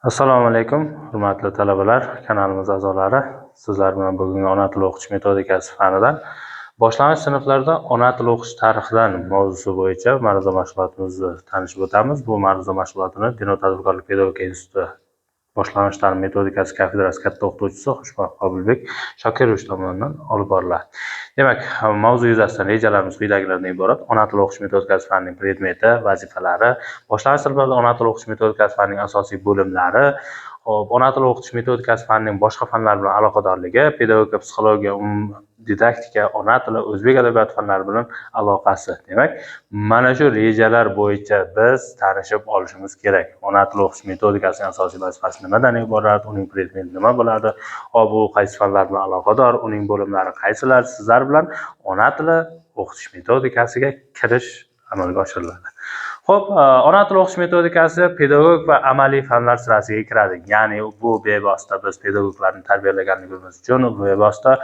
Assalomu alaykum, hurmatli talabalar, kanalimiz a'zolari. Sizlar bilan bugungi ona tili o'qitish metodikasi fanidan boshlang'ich sinflarda ona tili o'qish tarixidan mavzusi bo'yicha ma'ruza mashg'ulotimizni tanishib o'tamiz. Bu ma'ruza mashg'ulotini Diniy tadbirkorlik pedagogika instituti boshlang'ich ta'lim metodikasi kafedrasi katta o'qituvchisi Xushbaq Qobilbek Shokirovich tomonidan olib boriladi. Demak, mavzu yuzasidan rejalarimiz quyidagilardan iborat. Ona tili o'qish metodikasi fanining predmeti, vazifalari, boshlang'ich sinflarda ona tili o'qish metodikasi fanining asosiy bo'limlari, ona tili o'qitish metodikasi fanining boshqa fanlar bilan aloqadorligi, pedagogika, psixologiya, didaktika, ona tili, o'zbek adabiyoti fanlari bilan aloqasi. Demak, mana shu rejalar bo'yicha biz tanishib olishimiz kerak. Ona tili o'qish metodikasining asosiy vazifasi nimadan iborat, uning predmeti nima bo'ladi, bu qaysi fanlar bilan aloqador, uning bo'limlari qaysilar, sizlar bilan ona tili o'qitish metodikasiga kirish amalga oshiriladi. Xo'p, ona tili o'qish metodikasi pedagog va amaliy fanlar sirasiga kiradi. Ya'ni bu bevosita biz pedagoglarni tarbiyalaganligimiz uchun, bevosita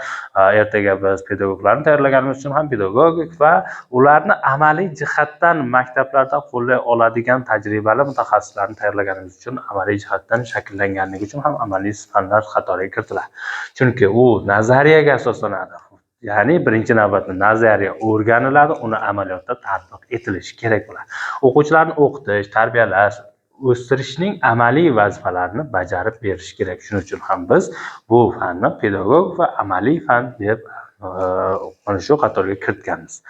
ertaga biz pedagoglarni tayyorlaganimiz uchun ham pedagogik va ularni amaliy jihatdan maktablarda qo'llay oladigan tajribali mutaxassislarni tayyorlaganimiz uchun amaliy jihatdan shakllanganligi uchun ham amaliy fanlar qatoriga kiritiladi. Chunki u nazariyaga asoslanadi. Ya'ni birinchi navbatda nazariya o'rganiladi, uni amaliyotda tatbiq etilishi kerak bo'ladi. O'quvchilarni o'qitish, tarbiyalash, o'stirishning amaliy vazifalarini bajarib berish kerak. Shuning uchun ham biz bu fanni pedagog va amaliy fan deb mana shu qatorga kiritganmiz.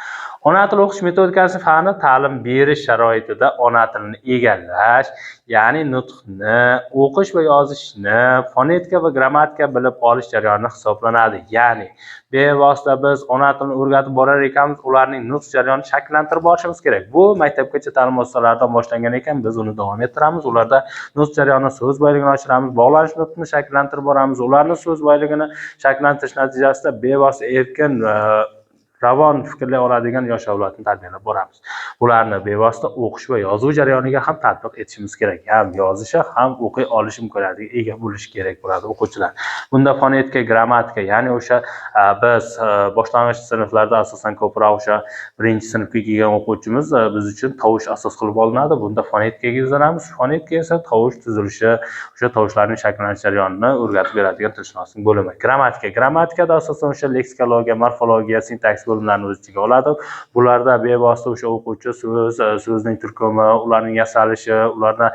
Ona tili o'qish metodikasi fani ta'lim berish sharoitida ona tilini egallash, ya'ni nutqni, o'qish va yozishni, fonetika va grammatika bilib olish jarayoni hisoblanadi. Ya'ni bevosita biz ona tilini o'rgatib borar ekanmiz, ularning nutq jarayonini shakllantirib borishimiz kerak. Bu maktabgacha ta'lim muassasalaridan boshlangan ekan, biz uni davom ettiramiz. Ularda nutq jarayonini, so'z boyligini oshiramiz, bog'lanish nutqini shakllantirib boramiz. Ularni so'z boyligini shakllantirish natijasida bevosita erkin ravon fikrlay oladigan yosh avlodni tarbiyalab boramiz. Ularni bevosita o'qish va yozuv jarayoniga ham tatbiq etishimiz kerak. Ham yozishi, ham o'qiy olish imkoniyatiga ega bo'lishi kerak bo'ladi o'quvchilar. Bunda fonetika, grammatika, ya'ni o'sha biz boshlang'ich sinflarda asosan ko'proq o'sha birinchi sinfga kelgan o'quvchimiz biz uchun tovush asos qilib olinadi. Bunda fonetikaga yuzlanamiz. Fonetika esa tovush tuzilishi, o'sha tovushlarning shakllanish jarayonini o'rgatib beradigan tilshunoslik bo'limi. Grammatikada asosan o'sha leksikologiya, morfologiya, sintaks bo'limlarni o'z ichiga oladi. Bularda bevosita o'sha o'quvchi so'zning turkumi, ularning yasalishi, ularni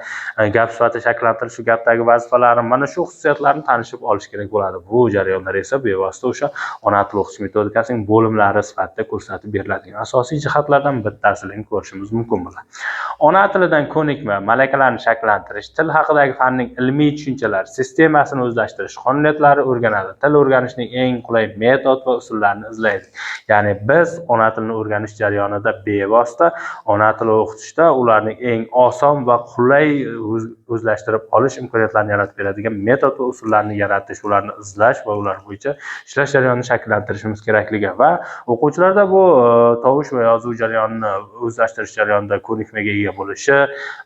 gap sifatida shakllantirish, gapdagi vazifalari, mana shu xususiyatlarni tanishib olish kerak bo'ladi. Bu jarayonlar esa bevosita o'sha ona tili o'qish metodikasining bo'limlari sifatida ko'rsatib beriladigan asosiy jihatlardan bittasini ko'rishimiz mumkin bo'ladi. Ona tilidan ko'nikma, malakalarni shakllantirish, til haqidagi fanning ilmiy tushunchalar, sistemasini o'zlashtirish, qonuniyatlari o'rganadi. Til o'rganishning eng qulay metod va usullarini izlaydi. Ya'ni biz ona tilini o'rganish jarayonida bevosita ona tili o'qitishda ularning eng oson va qulay o'zlashtirib olish imkoniyatlarini yaratib beradigan metod va usullarni yaratish, ularni izlash va ular bo'yicha ishlash jarayonini shakllantirishimiz kerakligi va o'quvchilarda bu tovush va yozuv jarayonini o'zlashtirish jarayonida ko'nikmaga ega bo'lishi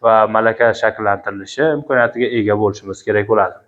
va malaka shakllantirilishi imkoniyatiga ega bo'lishimiz kerak bo'ladi.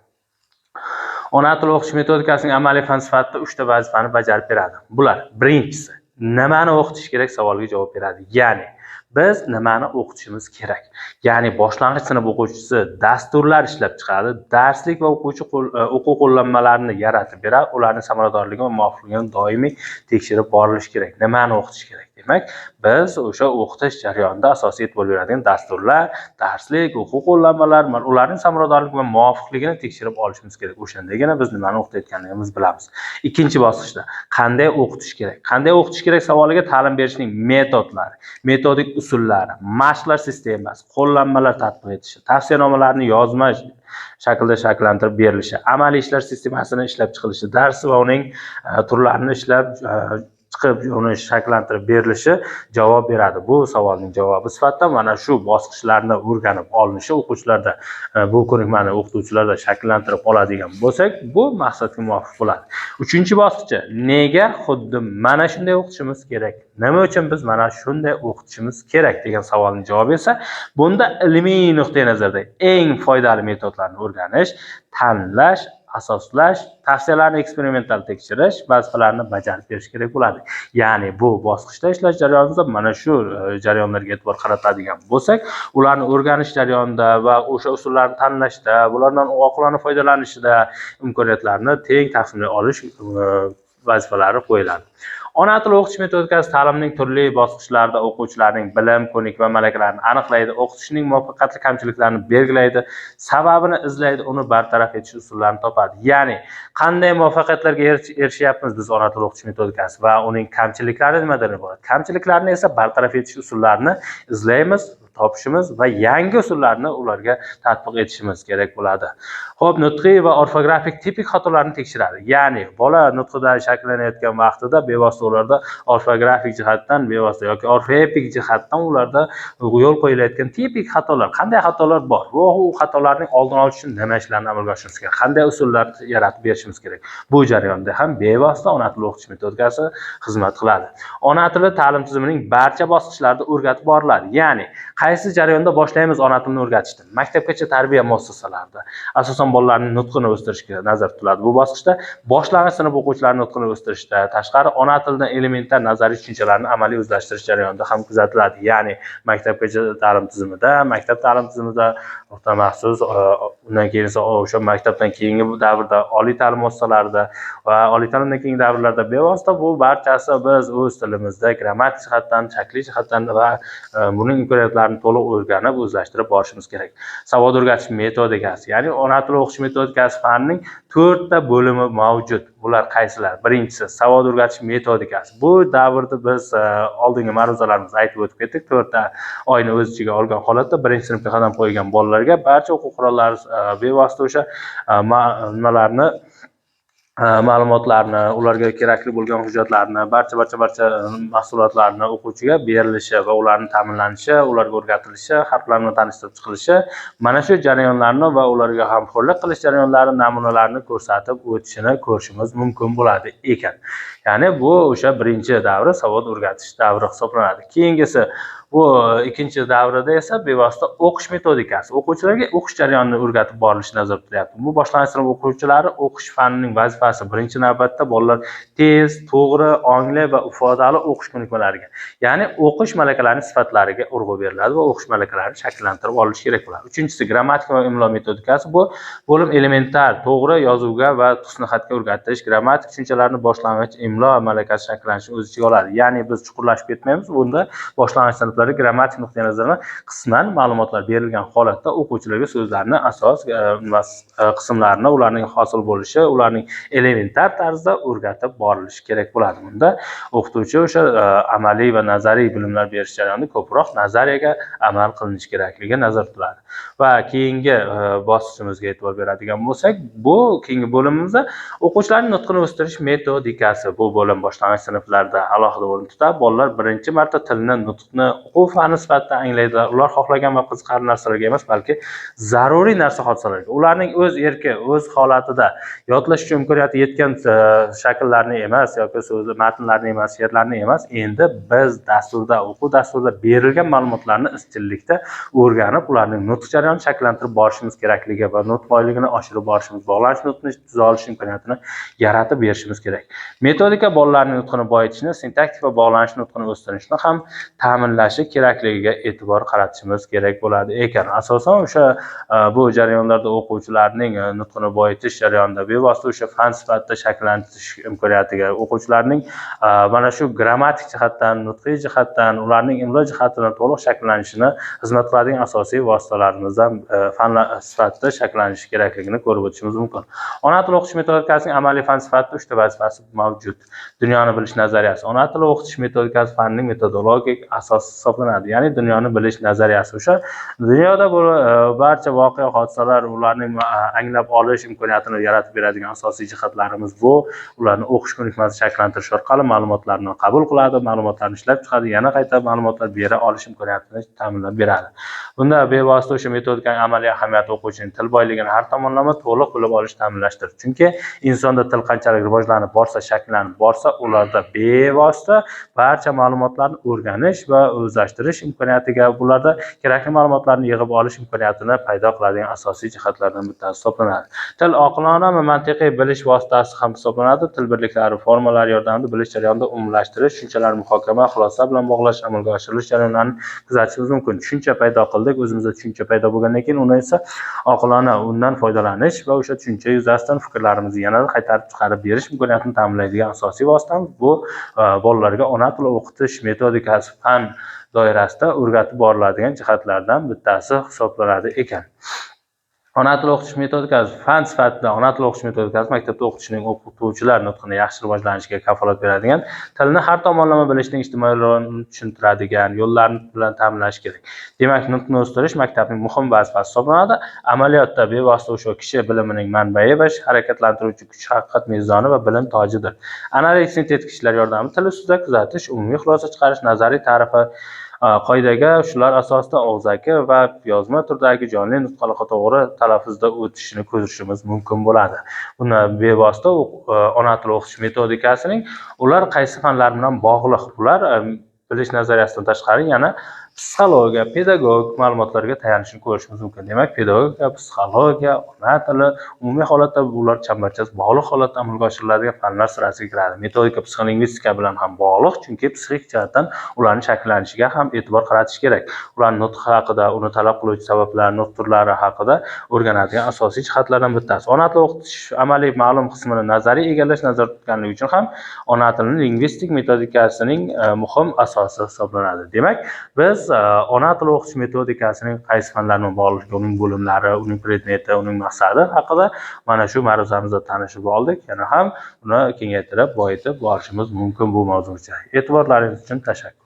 Ona tili o'qish metodikasining amaliy fan sifatida 3 ta vazifani bajarib beradi. Bular: birinchisi, nimani o'qitish kerak savoliga javob beradi. Ya'ni biz nimani o'qitishimiz kerak? Ya'ni boshlang'ich sinf o'quvchisi dasturlar ishlab chiqadi, darslik va o'quv qo'llanmalarini yaratib beradi, ularning samaradorligi va muvofiqligini doimiy tekshirib borilishi kerak. Nimani o'qitish kerak? Demak, biz o'sha o'qitish jarayonida asosiy e'tibor beradigan dasturlar, darslik, o'quv qo'llanmalar, ularning samaradorligi va muvofiqligini tekshirib olishimiz kerak. O'shandagina biz nimani o'qitayotganligimizni bilamiz. Ikkinchi bosqichda qanday o'qitish kerak? Qanday o'qitish kerak savoliga ta'lim berishning metodlari, metodik usullari, mashqlar sistemasi, qo'llanmalar tatbiq etishi, tavsiyanomalarni yozma shaklda shakllantirib berilishi, amaliy ishlar sistemasini ishlab chiqilishi, dars va uning turlarini ishlab chiqib uni shakllantirib berilishi javob beradi. Bu savolning javobi sifatida mana shu bosqichlarni o'rganib olinishi, o'quvchilarda bu ko'nikmani o'qituvchilarda shakllantirib oladigan bo'lsak, bu maqsadga muvofiq bo'ladi. Uchinchi bosqichi, nega xuddi mana shunday o'qitishimiz kerak? Nima uchun biz mana shunday o'qitishimiz kerak degan savolning javobi esa bunda ilmiy nuqtai nazarda eng foydali metodlarni o'rganish, tanlash, asoslash, tavsiyalarni eksperimental tekshirish vazifalarini bajarib berish kerak bo'ladi. Ya'ni bu bosqichda ishlash jarayonida mana shu jarayonlarga e'tibor qaratadigan bo'lsak, ularni o'rganish jarayonida va o'sha usullarni tanlashda, bulardan oqilona foydalanishda imkoniyatlarni teng taqsimlay olish vazifalari qo'yiladi. Ona tili o'qitish metodikasi ta'limning turli bosqichlarida o'quvchilarning bilim, ko'nik va malakalarini aniqlaydi, o'qitishning muvaffaqiyatli kamchiliklarini belgilaydi, sababini izlaydi, uni bartaraf etish usullarini topadi. Ya'ni qanday muvaffaqiyatlarga erishyapmiz biz ona tili o'qitish metodikasi va uning kamchiliklari nimadan iborat? Kamchiliklarni esa bartaraf etish usullarini izlaymiz, topishimiz va yangi usullarni ularga tatbiq etishimiz kerak bo'ladi. Xo'p, nutqiy va orfografik tipik xatolarni tekshiradi. Ya'ni bola nutqida shakllanayotgan vaqtida bevosita ularda orfografik jihatdan bevosita yoki orfoepik jihatdan ularda yo'l qo'yilayotgan tipik xatolar, qanday xatolar bor? Bu xatolarning oldini olish uchun nima ishlarni amalga oshirishimiz kerak? Qanday usullar yaratib berishimiz kerak? Bu jarayonda ham bevosita ona tili o'qitish metodikasi xizmat qiladi. Ona tili ta'lim tizimining barcha bosqichlarida o'rgatib boriladi. Ya'ni qaysi jarayonda boshlaymiz ona tilini o'rgatishni? Maktabgacha tarbiya muassasalarida asosan bolalarning nutqini o'stirishga nazarda tutiladi. Bu bosqichda boshlang'ich sinf o'quvchilarining nutqini o'stirishdan tashqari ona tilidan elementar nazariy tushunchalarni amaliy o'zlashtirish jarayonida ham kuzatiladi. Ya'ni maktabgacha ta'lim tizimida, maktab ta'lim tizimida o'rta maxsus, undan keyin esa o'sha maktabdan keyingi davrda oliy ta'lim muassasalarida va oliy ta'limdan keyingi davrlarda bevosita bu barchasi biz o'z tilimizda grammatik jihatdan, shakliy jihatdan va buning imkoniyatlarini to'liq o'rganib, o'zlashtirib borishimiz kerak. Savod o'rgatish metodikasi, ya'ni ona tili o'qitish metodikasi fanining 4 ta bo'limi mavjud. Bular qaysilar? Birinchisi savod o'rgatish metodikasi. Bu davrda biz oldingi ma'ruzalarimizda aytib o'tib ketdik. 4 ta oyni o'z ichiga olgan holatda birinchi sinfga qadam qo'ygan bolalarga barcha o'quv qurollari bevosita o'sha nimalarni ma'lumotlarni, ularga kerakli bo'lgan hujjatlarni, barcha mahsulotlarni o'quvchiga berilishi va ularning ta'minlanishi, ularga o'rgatilishi, harflarni tanishtirib chiqilishi, mana shu jarayonlarni va ularga g'amxo'rlik qilish jarayonlari namunalarini ko'rsatib o'tishini ko'rishimiz mumkin bo'ladi ekan. Ya'ni bu o'sha birinchi davri savod o'rgatish davri hisoblanadi. Keyingisi bu ikkinchi davrida esa bevosita o'qish metodikasi. O'quvchilarga o'qish jarayonini o'rgatib borilishi nazarda tutilyapti. Bu boshlang'ich sinf o'quvchilari o'qish fanining vazifasi birinchi navbatda bolalar tez, to'g'ri, ongli va ifodali o'qish ko'nikmalariga, ya'ni o'qish malakalarining sifatlariga urg'u beriladi va o'qish malakalarini shakllantirib olish kerak bo'ladi. Uchinchisi grammatika va imlo metodikasi. Bu bo'lim elementar, to'g'ri yozuvga va husni xatga o'rgatish, grammatik tushunchalarni boshlang'ich imlo malakasi shakllanishini o'z ichiga oladi. Ya'ni biz chuqurlashib ketmaymiz. Bunda boshlang'ich sinflarda grammatik nuqtai nazardan qisman ma'lumotlar berilgan holatda o'quvchilarga so'zlarni asos qismlarini, ularning hosil bo'lishi, ularning elementar tarzda o'rgatib borilishi kerak bo'ladi. Bunda o'qituvchi o'sha amaliy va nazariy bilimlar berish jarayonida ko'proq nazariyaga amal qilinishi kerakligi nazarda tutiladi. Va keyingi bosqichimizga e'tibor beradigan bo'lsak, bu keyingi bo'limimizda o'quvchilarning nutqini o'stirish metodikasi. Bu bo'lim boshlang'ich sinflarda alohida o'rin tutadi. Bolalar birinchi marta tilni, nutqni o'quv fani sifatida anglaydilar. Ular xohlagan va qiziqarli narsalarga emas, balki zaruriy narsa hodisalarga, ularning o'z erki, o'z holatida yodlash uchun imkoniyati yetgan shakllarni emas yoki so'zli matnlarni emas, she'rlarni emas, endi biz dasturda, o'quv dasturida berilgan ma'lumotlarni izchillikda o'rganib, ularning nutq jarayonini shakllantirib borishimiz kerakligi va nutq boyligini oshirib borishimiz, bog'lanish nutqini tuza olish imkoniyatini yaratib berishimiz kerak. Metodika bolalarning nutqini boyitishni, sintaktik va bog'lanish nutqini o'stirishni ham ta'minlashi kerakligiga e'tibor qaratishimiz kerak bo'ladi ekan. Asosan o'sha bu jarayonlarda o'quvchilarning nutqini boyitish jarayonida bevosita o'sha fan sifatida shakllantirish imkoniyatiga, o'quvchilarning mana shu grammatik jihatdan, nutqiy jihatdan, ularning imlo jihatidan to'liq shakllanishini xizmat qiladigan asosiy vositalarimizdan fan sifatida shakllanishi kerakligini ko'rib o'tishimiz mumkin. Ona tili o'qitish metodikasining amaliy fan sifatida 3 ta vazifasi mavjud. Dunyoni bilish nazariyasi. Ona tili o'qitish metodikasi fanining metodologik asosi hisoblanadi. Ya'ni dunyoni bilish nazariyasi. O'sha dunyoda barcha voqea, hodisalar, ularning anglab olish imkoniyatini yaratib beradigan asosiy jihatlarimiz bu. Ularni o'qish ko'nikmasini shakllantirish orqali ma'lumotlarni qabul qiladi, ma'lumotlarni ishlab chiqadi, yana qayta ma'lumotlar bera olish imkoniyatini ta'minlab beradi. Bunda bevosita o'sha metodikaning amaliy ahamiyati o'quvchining til boyligini har tomonlama to'liq bilib olish ta'minlashdir. Chunki insonda til qanchalik rivojlanib borsa, shakllanib borsa, ularda bevosita barcha ma'lumotlarni o'rganish va o'z o'zlashtirish imkoniyatiga, bularda kerakli ma'lumotlarni yig'ib olish imkoniyatini paydo qiladigan asosiy jihatlardan bittasi hisoblanadi. Til oqilona va mantiqiy bilish vositasi ham hisoblanadi. Til birliklari, formalari yordamida bilish jarayonida umumlashtirish, tushunchalarni muhokama, xulosa bilan bog'lash, amalga oshirilish jarayonlarini kuzatishimiz mumkin. Tushuncha paydo qildik, o'zimizda tushuncha paydo bo'lgandan keyin uni esa oqilona undan foydalanish va o'sha tushuncha yuzasidan fikrlarimizni yanada qaytarib chiqarib berish imkoniyatini ta'minlaydigan asosiy vositamiz bu bolalarga ona tili o'qitish metodikasi fan doirasida o'rgatib boriladigan jihatlardan bittasi hisoblanadi ekan. Ona tili o'qitish metodikasi fan sifatida ona tili o'qitish metodikasi maktabda o'qitishning o'qituvchilar nutqini yaxshi rivojlanishiga kafolat beradigan, tilni har tomonlama bilishning ijtimoiy rolini tushuntiradigan yo'llar bilan ta'minlash kerak. Demak, nutqni o'stirish maktabning muhim vazifasi hisoblanadi. Amaliyotda bevosita o'sha kishi bilimining manbai va harakatlantiruvchi kuch, haqiqat mezoni va bilim tojidir. Analitik sintetik ishlar yordamida til ustida kuzatish, umumiy xulosa chiqarish, nazariy ta'rifi qoidaga shular asosida og'zaki va yozma turdagi jonli nutqlar to'g'ri talaffuzda o'tishini ko'rishimiz mumkin bo'ladi. Buni bevosita ona tili o'qitish metodikasining ular qaysi fanlar bilan bog'liq, ular bilish nazariyasidan tashqari yana psixologiya, pedagogik ma'lumotlarga tayanishni ko'rishimiz mumkin. Demak, pedagogika, psixologiya, ona tili umumiy holatda ular chambarchas bog'liq holatda amalga oshiriladigan fanlar sirasiga kiradi. Metodika psixolingvistika bilan ham bog'liq, chunki psixik jihatdan ularning shakllanishiga ham e'tibor qaratish kerak. Ular nutq haqida, uni talab qiluvchi sabablar, nutq turlari haqida o'rganadigan asosiy jihatlardan bittasi. Ona tili o'qitish amaliy ma'lum qismini nazariy egallash nazarda tutganligi uchun ham ona tilining lingvistik metodikasining muhim asosi hisoblanadi. Demak, biz ona tili o'qitish metodikasining qaysi fanlar bilan bog'liqligi, uning bo'limlari, uning predmeti, uning maqsadi haqida mana shu ma'ruzamizda tanishib oldik. Yana ham uni kengaytirib, boyitib borishimiz mumkin bu mavzuga. E'tiborlaringiz uchun tashakkur.